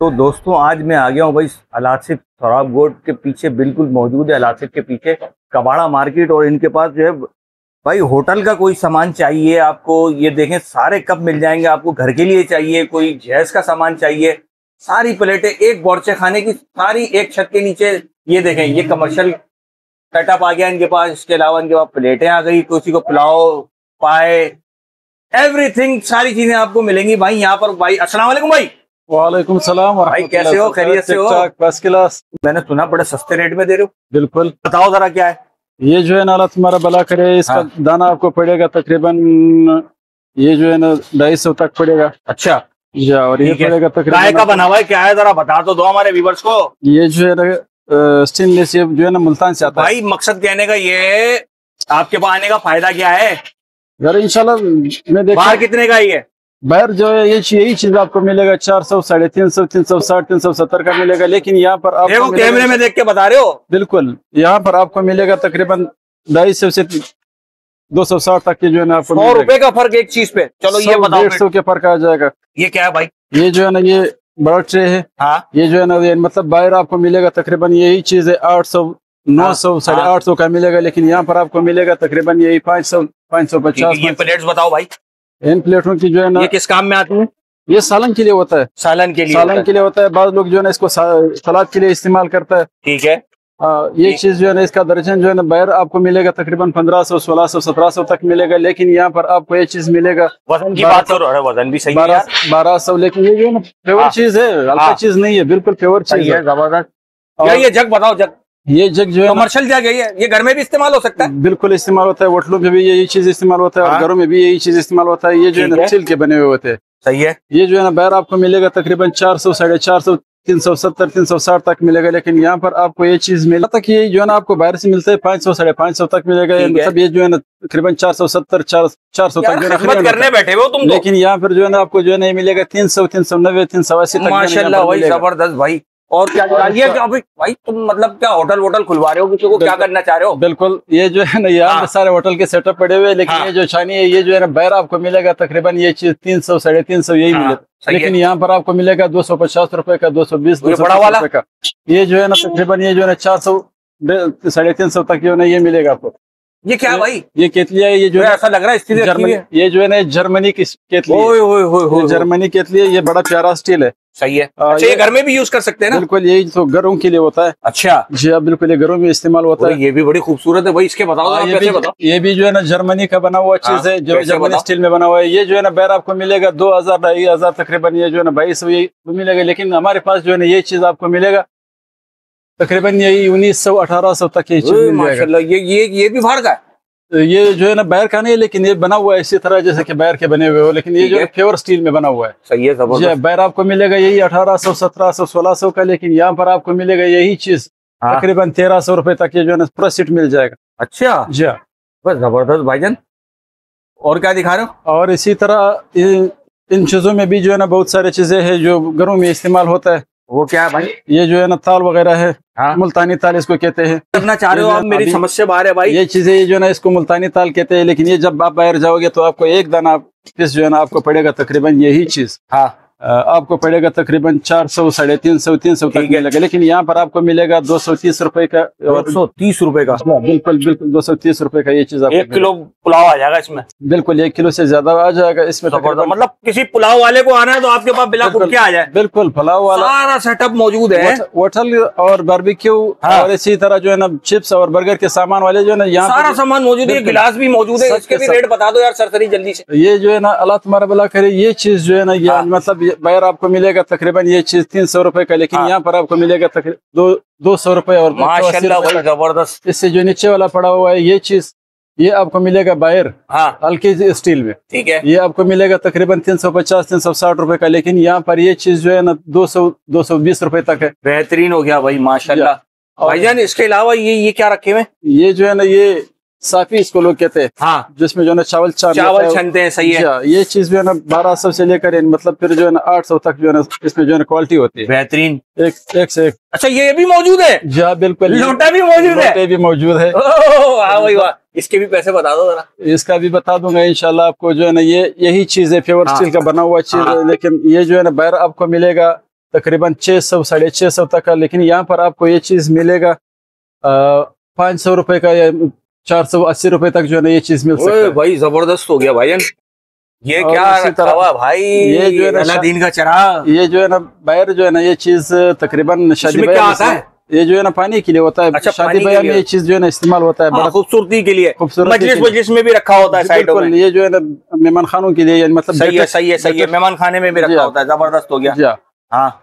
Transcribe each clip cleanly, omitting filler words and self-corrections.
तो दोस्तों आज मैं आ गया हूँ भाई अलासिफ सोहराब गोल्ड के पीछे, बिल्कुल मौजूद है अलासिफ के पीछे कबाड़ा मार्केट। और इनके पास जो है भाई होटल का कोई सामान चाहिए आपको, ये देखें सारे कप मिल जाएंगे आपको। घर के लिए चाहिए, कोई गैस का सामान चाहिए, सारी प्लेटें एक बोरचे खाने की सारी एक छत के नीचे। ये देखें ये कमर्शियल सेटअप आ गया इनके पास। इसके अलावा इनके पास प्लेटें आ गई, किसी को पुलाव पाए एवरीथिंग सारी चीजें आपको मिलेंगी भाई यहाँ पर। भाई अस्सलाम वालेकुम भाई। वालेकुम सलाम। भाई कैसे हो, खैरियत से हो? First class. मैंने सुना बड़े सस्ते रेट में दे रहे हो। बिल्कुल, बताओ जरा क्या है ये जो है ना अल्लाह तुम्हारा भला करे, इसका दाना आपको पड़ेगा तकरीबन, ये जो है ना 250 तक पड़ेगा। अच्छा जी, और ये पड़ेगा तकरीबन। काय का बना हुआ है, क्या है जरा बता तो दो हमारे व्यूअर्स को। ये जो है ना स्टेनलेस, ये जो है ना मुल्तान से आता है। भाई मकसद कहने का ये आपके पास आने का फायदा क्या है? यार इंशाल्लाह मैं देखा बाहर कितने का ही है? बाहर जो है यही चीज आपको मिलेगा 400, 350, 360, 370 का मिलेगा। लेकिन यहाँ पर आप कैमरे में देख के बता रहे हो। बिल्कुल, यहाँ पर आपको मिलेगा तकरीबन 250 से 260 तक की जो है ना आपको 100 रुपए का फर्क एक चीज पे। चलो ये बताओ, 150 के फर्क आ जाएगा। ये क्या है भाई? ये जो है ना ये बड़ा ट्रे है। हाँ, ये जो है ना ये मतलब बाहर आपको मिलेगा तकरीबन यही चीज है 800, 900, 850 का मिलेगा। लेकिन यहाँ पर आपको मिलेगा तकरीबन यही 500, 550। ये प्लेट्स बताओ भाई। इन प्लेटों की जो है ना ये किस काम में आती है? ये सालन के लिए होता है। सालन के लिए होता है। बाद लोग जो है ना इसको सलाद के लिए इस्तेमाल करता है। ठीक है। ये चीज जो है ना इसका दर्जन जो है ना बाहर आपको मिलेगा तकरीबन 1500, 1600, 1700 तक मिलेगा। लेकिन यहाँ पर आपको ये चीज मिलेगा। वजन की बात करो, वजन भी सही है यार, 1200। लेकिन ये जो है ना प्योर चीज है, हल्का चीज नहीं है, बिल्कुल प्योर चीज है, जबरदस्त। ये जग बताओ, जग ये जग जो है कमर्शियल जग है, ये घर में भी इस्तेमाल हो सकता है। बिल्कुल इस्तेमाल होता है, होटलों में भी यही चीज इस्तेमाल होता है और घरों में भी यही चीज इस्तेमाल होता है। ये जो है ना स्टील के बने हुए होते हैं। सही है। ये जो है ना बाहर आपको मिलेगा तकरीबन 400, 450, 370, 360 तक मिलेगा। लेकिन यहाँ पर आपको ये चीज मिला तक ये जो है ना आपको बाहर से मिलता है 500, 550 तक मिलेगा। मतलब ये जो है ना तकरीबन 470, 400 तक करने बैठे हो तुम। लेकिन यहाँ पर जो है ना आपको जो है ना मिलेगा 300, 390, 380 तक। माशाल्लाह भाई जबरदस्त भाई। और क्या चाहिए भाई तुम, मतलब क्या होटल खुलवा रहे हो, किसी को क्या करना चाह रहे हो? बिल्कुल, ये जो है ना यहाँ सारे होटल के सेटअप पड़े हुए हैं। लेकिन ये जो छानी है, ये जो है ना बाहर आपको मिलेगा तकरीबन ये चीज 300, 350 यही मिलेगा। लेकिन यहाँ पर आपको मिलेगा 250 रुपए का, 220, 250 रुपए का। ये जो है ना तकरीबन ये जो है ना 400, 350 तक जो है ना ये मिलेगा आपको। ये क्या भाई? ये केतली है। ये जो है ऐसा लग रहा है जर्मनी, ये जो है ना जर्मनी की केतली है। जर्मनी केतली है। ये बड़ा प्यारा स्टील है। सही है। अच्छा, ये घर में भी यूज कर सकते हैं ना? बिल्कुल, यही तो घरों के लिए होता है। अच्छा जी हाँ, बिल्कुल ये घरों में इस्तेमाल होता है। ये भी बड़ी खूबसूरत है भाई, इसके बताओ। ये भी जो है ना जर्मनी का बना हुआ चीज है, जो जर्मनी स्टील में बना हुआ है। ये जो है ना बाहर आपको मिलेगा 2000, 2500 तकरीबन। ये जो है ना 2200 यही मिलेगा। लेकिन हमारे पास जो है ना ये चीज आपको मिलेगा तकरीबन यही 1900, 1800 तक ये चीज मिल जाएगा। ये भी बाहर का है? ये जो है ना बाहर का नहीं, लेकिन ये बना हुआ है इसी तरह जैसे कि बाहर के बने हुए हो। लेकिन ये जो है प्योर स्टील में बना हुआ है। सही है, जबरदस्त। बाहर आपको मिलेगा यही 1800, 1700, 1600 का। लेकिन यहाँ पर आपको मिलेगा यही चीज तकरीबन 1300 रुपए तक। ये जो है ना पूरा सेट मिल जाएगा। अच्छा जी हाँ, बस जबरदस्त भाईजान। और क्या दिखा रहे हो? और इसी तरह इन चीजों में भी जो है ना बहुत सारी चीजें हैं जो घरों में इस्तेमाल होता है। वो क्या है भाई? ये जो है ना ताल वगैरह है। मुल्तानी ताल इसको कहते हैं। करना चाह रहे हो आप? मेरी समझ से बाहर है भाई। ये चीजें जो है ना इसको मुल्तानी ताल कहते हैं। लेकिन ये जब आप बाहर जाओगे तो आपको एक दाना पीस जो है ना आपको पड़ेगा तकरीबन यही चीज आपको पड़ेगा तकरीबन 400, 350, 300 तक मिलेगा। लेकिन यहाँ पर आपको मिलेगा 230 रुपए का। 230 रुपए का? बिल्कुल बिल्कुल 230 रुपए का ये चीज। 1 किलो पुलाव आ जाएगा इसमें? बिल्कुल 1 किलो से ज्यादा आ जाएगा इसमें। मतलब किसी पुलाव वाले को आना है तो आपके पास बिला कुट के आ जाए। बिल्कुल, पुलाव वाला सारा सेटअप मौजूद है। होटल और बारबेक्यू और इसी तरह जो है ना चिप्स और बर्गर के सामान वाले जो है ना यहाँ सारा सामान मौजूद है। गिलास भी मौजूद है। इसके भी रेट बता दो यार सरसरी जल्दी से। ये जो है ना अल्लाह तुम्हारा भला करे, ये चीज जो है ना ये मतलब बाहर आपको मिलेगा तकरीबन ये चीज 300 रुपए का। लेकिन यहाँ पर आपको मिलेगा तकरीबन 200 रुपए और माशाल्लाह भाई जबरदस्त। इससे जो नीचे वाला पड़ा हुआ है ये चीज, ये आपको मिलेगा बाहर हल्की स्टील में। ठीक है। ये आपको मिलेगा तकरीबन 350, 360 रुपए का। लेकिन यहाँ पर ये चीज जो है ना 200, 220 रुपए तक है। बेहतरीन हो गया भाई माशाल्लाह। भाईजान इसके अलावा ये क्या रखे हुए? ये जो है ना ये साफी इसको लोग कहते हैं। जिसमें जो है ना चावल छनते हैं। सही है। ये चीज जो है ना 1200 से लेकर मतलब फिर जो है ना 800 तक जो है ना इसमें जो है ना क्वालिटी होती है। बेहतरीन, एक से एक। अच्छा ये भी मौजूद है? जी हाँ बिल्कुल। लोटा भी मौजूद है? लोटे भी मौजूद है। वाह भाई वाह। इसके भी पैसे बता दो जरा। इसका भी बता दूंगा इंशाल्लाह आपको। जो है ना ये यही चीज है, प्योर स्टील का बना हुआ चीज है। लेकिन ये जो है ना बाहर आपको मिलेगा तकरीबन 600 650 तक का, लेकिन यहाँ पर आपको ये चीज मिलेगा 500 रुपए का या 480 रुपए तक जो है ना ये चीज मिल सकता है। भाई जबरदस्त हो गया भाई। ये क्या रखा हुआ भाई, ये जो है ना अलादीन का चिराग, ये जो है ना बाहर जो है ना ये चीज तकरीबन शादी क्या आता है, ये जो है ना पानी के लिए होता है। अच्छा, शादी ब्याह में ये चीज जो है ना इस्तेमाल होता है, बड़ा खूबसूरती के लिए, खूबसूरती मजलिस में भी रखा होता है साइडों में। ये जो है ना मेहमान खानों के लिए, मतलब सही है सही है सही है, मेहमान खाने में भी रखा होता है। जबरदस्त हो गया। हाँ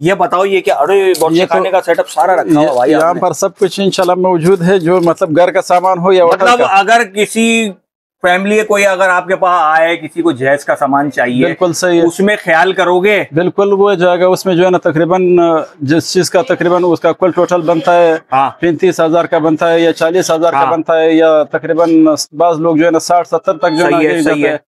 ये बताओ ये क्या, अरे ये खाने का सेटअप सारा रखा हुआ भाई यहाँ पर सब कुछ इंशाल्लाह मौजूद है, जो मतलब घर का सामान हो या मतलब अगर किसी फैमिली कोई अगर आपके पास आए, किसी को जहेज का सामान चाहिए, बिल्कुल सही है, उसमें ख्याल करोगे? बिल्कुल वो जाएगा। उसमें जो है ना तकरीबन जिस चीज का तकरीबन उसका कुल टोटल बनता है 35,000 का बनता है या 40,000 का बनता है, या तकरीबन बाज लोग जो है ना 60-70 तक जो है।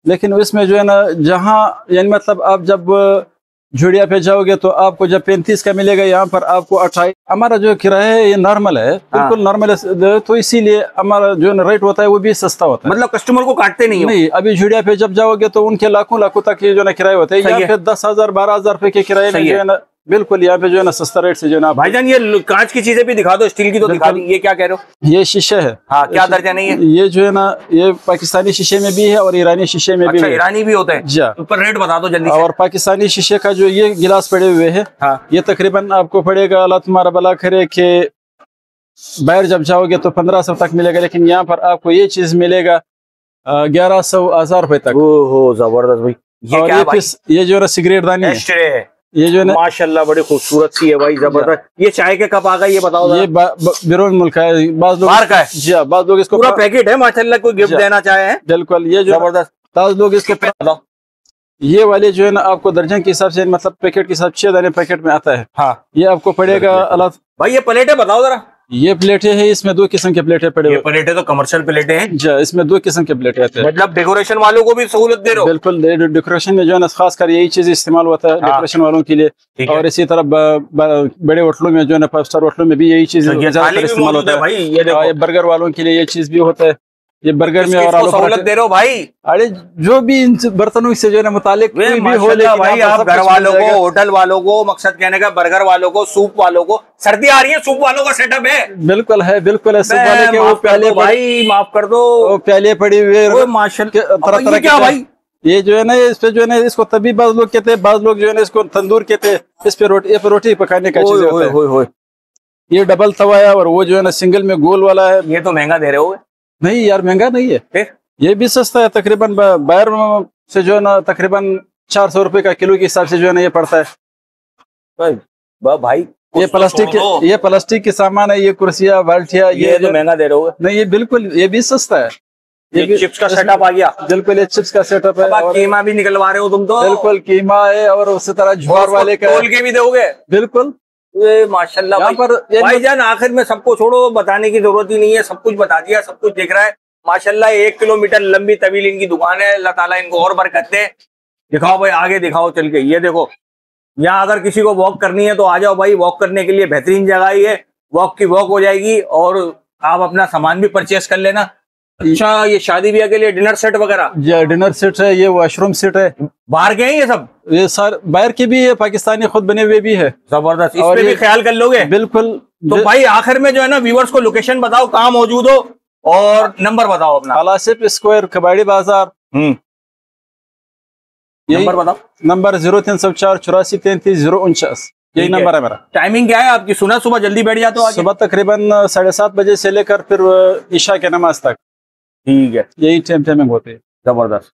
लेकिन इसमें जो है ना जहाँ यानी मतलब आप जब झुड़िया पे जाओगे तो आपको जब 35 का मिलेगा, यहाँ पर आपको 28। हमारा जो किराया है ये नॉर्मल है, बिल्कुल नॉर्मल है, तो इसीलिए हमारा जो रेट होता है वो भी सस्ता होता है। मतलब कस्टमर को काटते नहीं। अभी झुड़िया पे जब जाओगे तो उनके लाखों लाखों तक ये जो है किराए होते हैं, यहाँ पे 10,000 12,000 रुपए के किराए में जो है ना बिल्कुल यहाँ पे जो है ना सस्ता रेट से जो है ना। भाईजान ये कांच की चीजें भी दिखा दो, स्टील की तो दिखा दी। ये क्या कह रहे हो? ये शीशे है। हाँ, क्या दर्जा नहीं है? ये जो है ना ये पाकिस्तानी शीशे में भी है और ईरानी शीशे में भी है। ईरानी भी होते हैं जी। ऊपर रेट बता दो जल्दी। और पाकिस्तानी शीशे का जो ये गिलास पड़े हुए है, ये तकरीबन आपको पड़ेगा, अल्लाह तुम्हारा भला करे, के बाहर जब जाओगे तो 1500 तक मिलेगा, लेकिन यहाँ पर आपको ये चीज मिलेगा 1100-1000 रुपए तक। ओहो जबरदस्त भाई। ये क्या भाई? ये जो है सिगरेट दानी है, ये जो है ना माशाल्लाह बड़ी खूबसूरत सी है भाई, जबरदस्त। ये चाय के कप आ गए, ये बताओ। ये बिरून मुल्क है, बाज लोग बाहर का है जी। बाज लोग इसको पूरा पैकेट है माशाल्लाह, कोई गिफ्ट देना चाहे। बिल्कुल, ये जो जबरदस्त। बाज लोग इसको बताओ, ये वाले जो है ना आपको दर्जन के हिसाब से, मतलब पैकेट के हिसाब 6 दाने पैकेट में आता है। हाँ, ये आपको पड़ेगा अल्लाह भाई। ये प्लेटें बताओ जरा। ये प्लेटें हैं, इसमें 2 किस्म के प्लेटें पड़े हुए। प्लेटें तो कमर्शियल प्लेटें हैं जी, इसमें 2 किस्म के प्लेटें आते हैं। मतलब डेकोरेशन वालों को भी सहूलत दे रहे हो? बिल्कुल, डेकोरेशन में जो है ना खास कर यही चीज इस्तेमाल होता है डेकोरेशन वालों के लिए। और इसी तरह बड़े होटलों में जो है ना 5 स्टार होटलों में भी यही चीज इस्तेमाल होता है भाई। ये बर्गर वालों के लिए ये चीज भी होता है। ये बर्गर में और आलू सहूलत दे रहे हो भाई। अरे जो भी इन बर्तनों से जो है ना मुतालिक कोई भी हो, लेकिन भाई आप घर वालों को, होटल वालों को, मकसद कहने का बर्गर वालों को, सूप वालों को, सर्दी आ रही है, सूप वालों का सेटअप है। बिल्कुल है, बिल्कुल है। सूप वाले के वो पहले भाई माफ कर दो, वो पहले पड़ी हुई माशाल्लाह तरह तरह क्या भाई। ये जो है ना इस पे जो है ना इसको तभी बाज लोग कहते हैं, बाज लोग जो है ना इसको तंदूर कहते हैं। इस पे रोटी पकाने का चीज होता है। ये डबल तवा है और वो जो है ना सिंगल में गोल वाला है। ये तो महंगा दे रहे हो। नहीं यार, महंगा नहीं है, फिर ये भी सस्ता है। तकरीबन बाहर से जो है ना तकरीबन 400 रुपए का किलो के हिसाब से जो है ना ये पड़ता है भाई। ये प्लास्टिक के सामान है, ये कुर्सियां बाल्टियां, ये तो महंगा दे रहे हो। नहीं, ये बिल्कुल ये भी सस्ता है। ये चिप्स का सेटअप आ गया। बिल्कुल, ये चिप्स का सेटअप है। और कीमा भी निकलवा रहे हो तुम तो। बिल्कुल, कीमा है और उसी तरह ज्वार वाले का तोल के भी दोगे। बिल्कुल, माशाल्लाह भाईजान। आखिर में सबको छोड़ो, बताने की जरूरत ही नहीं है, सब कुछ बता दिया, सब कुछ दिख रहा है माशाल्लाह। 1 किलोमीटर लंबी तवील इनकी दुकान है। अल्लाह ताला इनको और बरकत दे। दिखाओ भाई, आगे दिखाओ चल के। ये देखो, यहाँ अगर किसी को वॉक करनी है तो आ जाओ भाई। वॉक करने के लिए बेहतरीन जगह ही है, वॉक की वॉक हो जाएगी और आप अपना सामान भी परचेस कर लेना। अच्छा, ये शादी ब्याह के लिए डिनर सेट वगैरह? जी, डिनर सेट है, ये वॉशरूम सेट है। बाहर के हैं ये सब? ये सर बाहर के भी है, पाकिस्तानी खुद बने हुए भी है। जबरदस्त, इसमें भी ख्याल कर लोगे? बिल्कुल। तो भाई आखिर में जो है ना व्यूअर्स को लोकेशन बताओ, कहाँ मौजूद हो और नंबर बताओ अपना। आलासिफ स्क्वायर, कबाड़ी बाजार। नंबर बताओ। नंबर 0304 84 33 049, यही नंबर है मेरा। टाइमिंग क्या है आपकी? सुबह जल्दी बैठ जाते हो? सुबह तकरीबन 7:30 बजे से लेकर फिर ईशा के नमाज तक। ठीक है, यही टाइमिंग होती है। जबरदस्त।